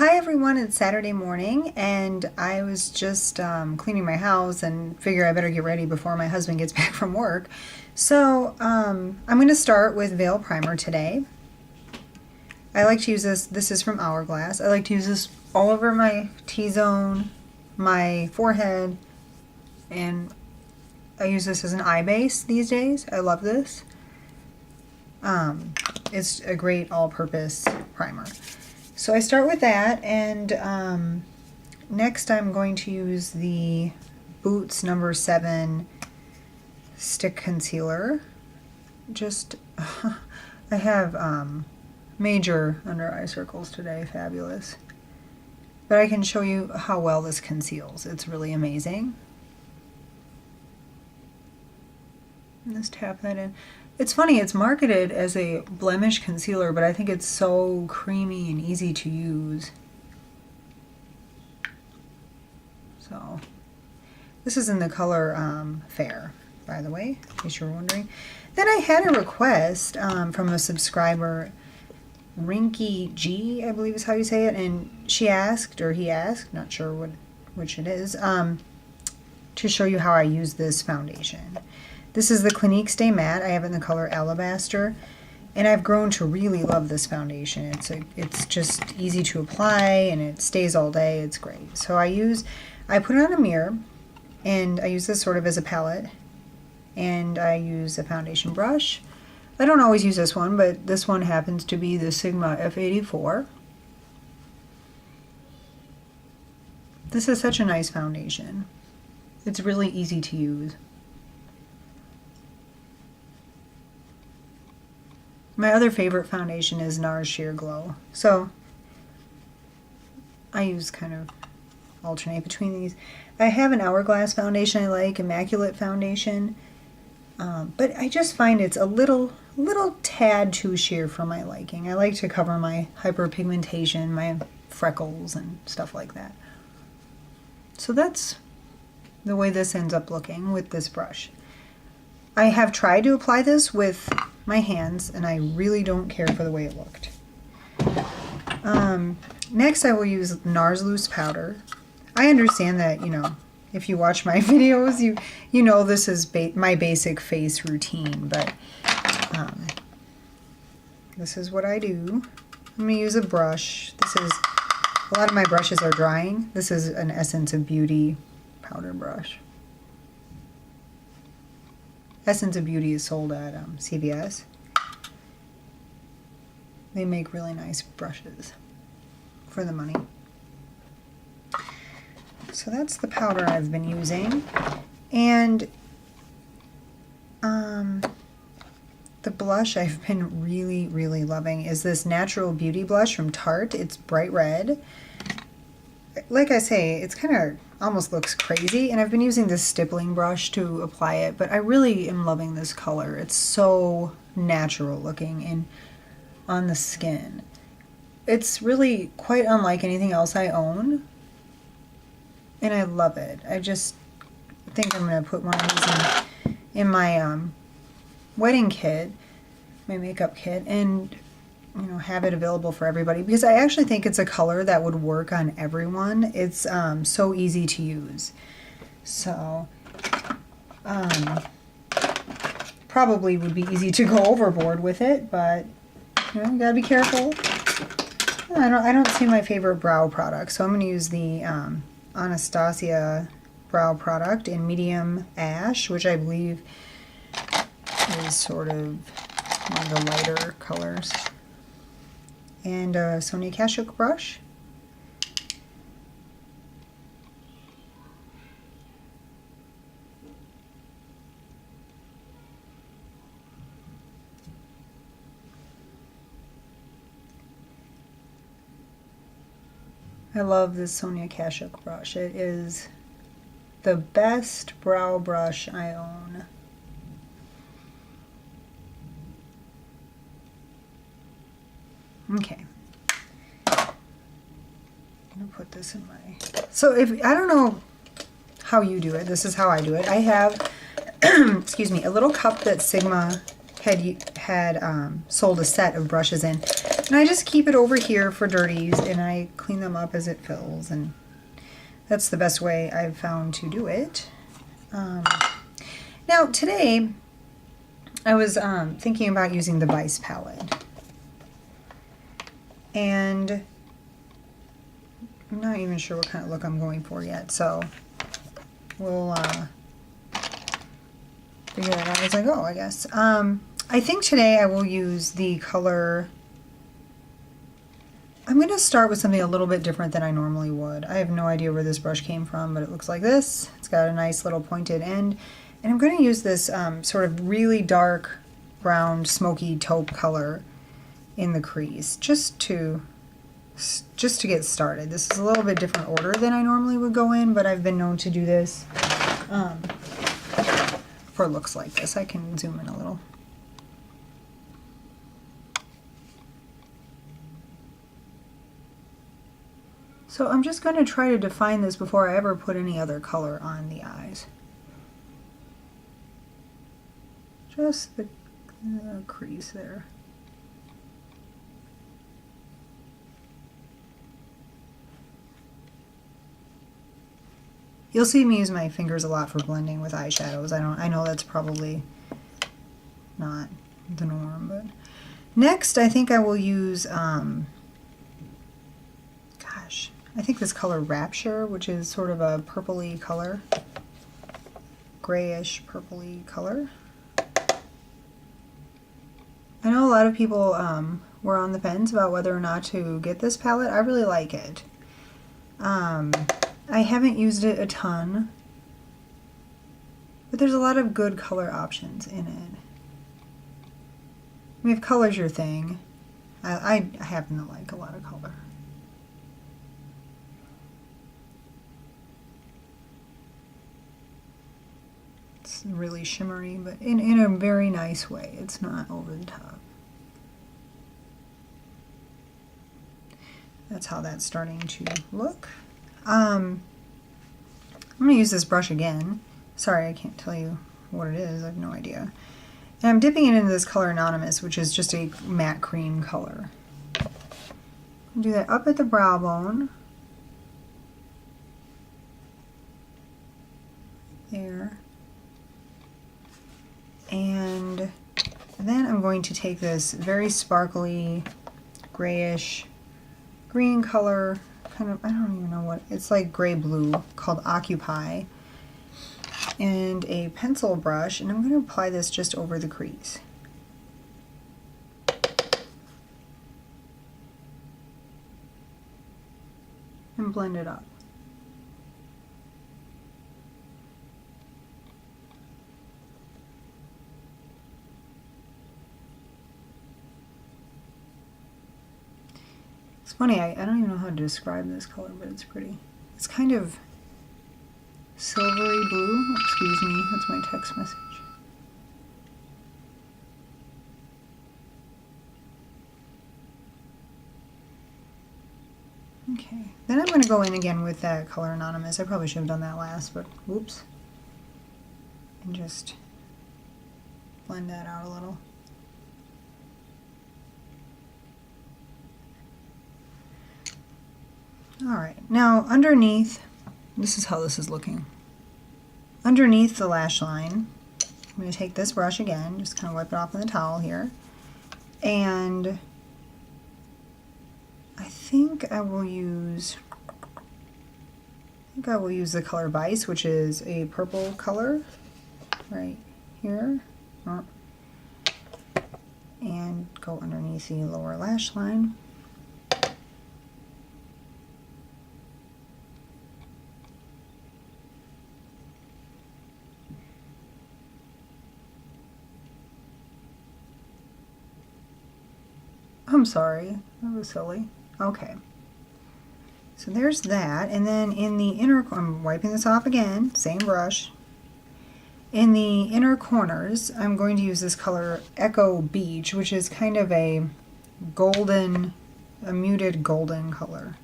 Hi everyone, it's Saturday morning and I was just cleaning my house and figure I better get ready before my husband gets back from work. So I'm going to start with Veil Primer today. I like to use this is from Hourglass. I like to use this all over my T-zone, my forehead, and I use this as an eye base these days. I love this. It's a great all-purpose primer. So I start with that, and next I'm going to use the Boots number 7 stick concealer. Just, I have major under eye circles today, fabulous. But I can show you how well this conceals. It's really amazing. Just tap that in. It's funny, it's marketed as a blemish concealer, but I think it's so creamy and easy to use. So, this is in the color Fair, by the way, in case you were wondering. Then I had a request from a subscriber, Rinky G, I believe is how you say it, and she asked, or he asked, not sure which it is, to show you how I use this foundation. This is the Clinique Stay Matte. I have it in the color Alabaster, and I've grown to really love this foundation. It's just easy to apply, and it stays all day. It's great. So I put it on a mirror, and I use this sort of as a palette, and I use a foundation brush. I don't always use this one, but this one happens to be the Sigma F84. This is such a nice foundation. It's really easy to use. My other favorite foundation is NARS Sheer Glow. So I use kind of alternate between these. I have an Hourglass foundation I like, Immaculate foundation, but I just find it's a little tad too sheer for my liking. I like to cover my hyperpigmentation, my freckles and stuff like that. So that's the way this ends up looking with this brush. I have tried to apply this with my hands, and I really don't care for the way it looked. Next I will use NARS Loose Powder. I understand that, you know, if you watch my videos, you know this is my basic face routine, but this is what I do. I'm going to use a brush. A lot of my brushes are drying. This is an Essence of Beauty powder brush. Essence of Beauty is sold at CVS. They make really nice brushes for the money. So that's the powder I've been using. And the blush I've been really loving is this Natural Beauty blush from Tarte. It's bright red. Like I say, it's kind of almost looks crazy, and I've been using this stippling brush to apply it, but I really am loving this color. It's so natural looking and on the skin. It's really quite unlike anything else I own, and I love it. I just think I'm going to put one of these in my wedding kit, my makeup kit, and you know, have it available for everybody, because I actually think it's a color that would work on everyone. It's so easy to use. So probably would be easy to go overboard with it, but you know, you gotta be careful. I don't see my favorite brow product, so I'm gonna use the Anastasia brow product in medium ash, which I believe is sort of one of the lighter colors. And a Sonia Kajal brush. I love this Sonia Kajal brush. It is the best brow brush I own. Okay, I'm gonna put this in my, so I don't know how you do it, this is how I do it. I have, excuse me, a little cup that Sigma had sold a set of brushes in. And I just keep it over here for dirties, and I clean them up as it fills, and that's the best way I've found to do it. Now today I was thinking about using the Vice palette, and I'm not even sure what kind of look I'm going for yet, so we'll figure that out as I go, I guess. I think today I will use the color. I'm going to start with something a little bit different than I normally would. I have no idea where this brush came from, but it looks like this. It's got a nice little pointed end. And I'm going to use this sort of really dark brown smoky taupe color in the crease just to get started. This is a little bit different order than I normally would go in, but I've been known to do this for looks like this. I can zoom in a little. So I'm just going to try to define this before I ever put any other color on the eyes. Just the crease there. You'll see me use my fingers a lot for blending with eyeshadows. I know that's probably not the norm, but next I think I will use I think this color Rapture, which is sort of a purpley color, grayish purpley color. I know a lot of people were on the fence about whether or not to get this palette. I really like it. I haven't used it a ton, but there's a lot of good color options in it. I mean, if color's your thing, I happen to like a lot of color. It's really shimmery, but in a very nice way. It's not over the top. That's how that's starting to look. I'm going to use this brush again. Sorry, I can't tell you what it is. I have no idea. And I'm dipping it into this color Anonymous, which is just a matte cream color. I'll do that up at the brow bone. There. And then I'm going to take this very sparkly, grayish, green color, kind of, I don't even know what, it's like gray-blue, called Occupy, and a pencil brush, and I'm going to apply this just over the crease. And blend it up. It's funny, I don't even know how to describe this color, but it's pretty. It's kind of silvery blue. Excuse me, that's my text message. Okay, then I'm going to go in again with that color Anonymous. I probably should have done that last, but whoops. And just blend that out a little. Alright, now underneath, this is how this is looking. Underneath the lash line, I'm going to take this brush again, just kind of wipe it off with a towel here, and I think I will use the color Vice, which is a purple color right here, and go underneath the lower lash line. I'm sorry, that was silly. Okay, so there's that, and then in the inner, I'm wiping this off again, same brush. In the inner corners, I'm going to use this color Echo Beach, which is kind of a golden, a muted golden color.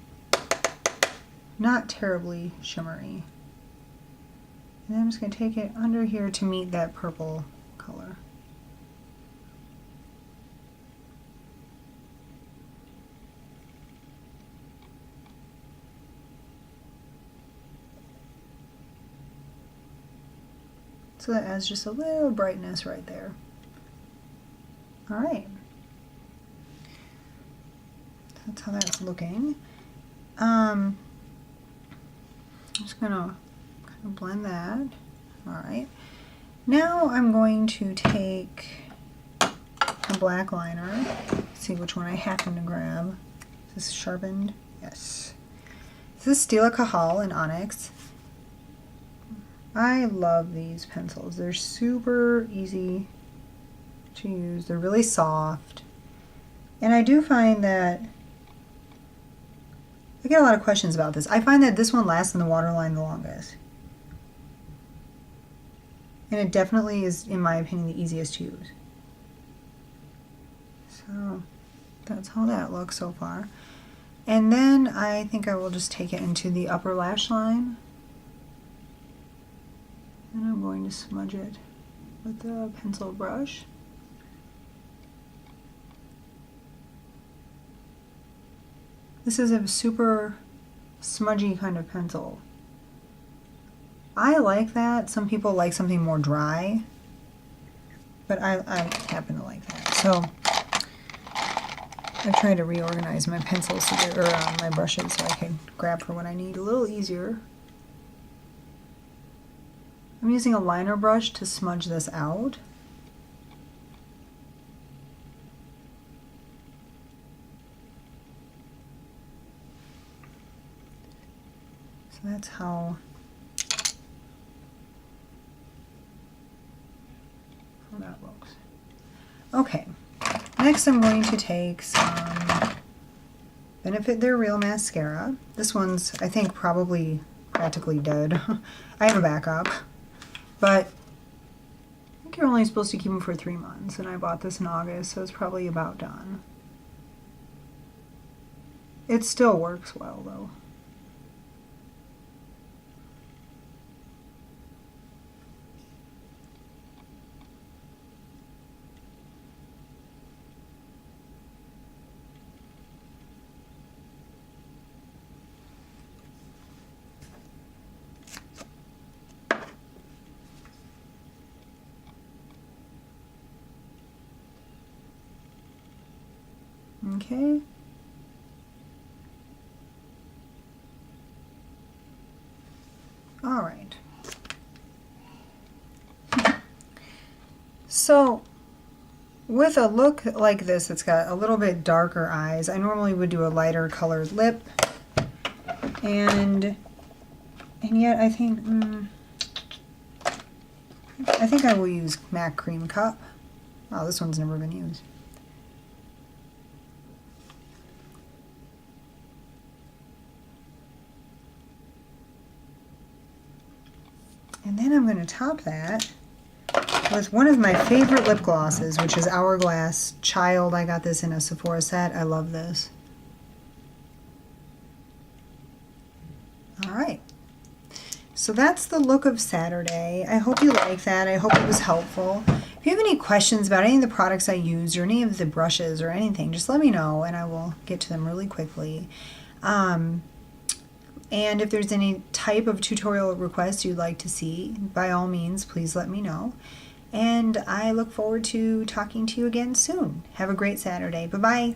Not terribly shimmery. And then I'm just going to take it under here to meet that purple color. So that adds just a little brightness right there. All right. That's how that's looking. I'm just gonna kind of blend that. All right. Now I'm going to take a black liner. See which one I happen to grab. Is this sharpened? Yes. This is Stila Kajal in Onyx. I love these pencils. They're super easy to use. They're really soft. And I do find that I get a lot of questions about this. I find that this one lasts in the waterline the longest. And it definitely is, in my opinion, the easiest to use. So that's how that looks so far. And then I think I will just take it into the upper lash line. And I'm going to smudge it with a pencil brush. This is a super smudgy kind of pencil. I like that. Some people like something more dry, but I happen to like that. So I try to reorganize my pencils so or my brushes so I can grab for what I need a little easier. I'm using a liner brush to smudge this out. So that's how that looks. Okay, next I'm going to take some Benefit They're Real mascara. This one's, I think, probably practically dead. I have a backup. But I think you're only supposed to keep them for 3 months, and I bought this in August, so it's probably about done. It still works well, though. Okay. All right. So with a look like this, it's got a little bit darker eyes. I normally would do a lighter colored lip, and yet I think I will use MAC Cream Cup. Wow, this one's never been used. And then I'm going to top that with one of my favorite lip glosses, which is Hourglass Child. I got this in a Sephora set. I love this. All right. So that's the look of Saturday. I hope you like that. I hope it was helpful. If you have any questions about any of the products I used or any of the brushes or anything, just let me know and I will get to them really quickly. And if there's any type of tutorial request you'd like to see, by all means, please let me know. And I look forward to talking to you again soon. Have a great Saturday. Bye-bye.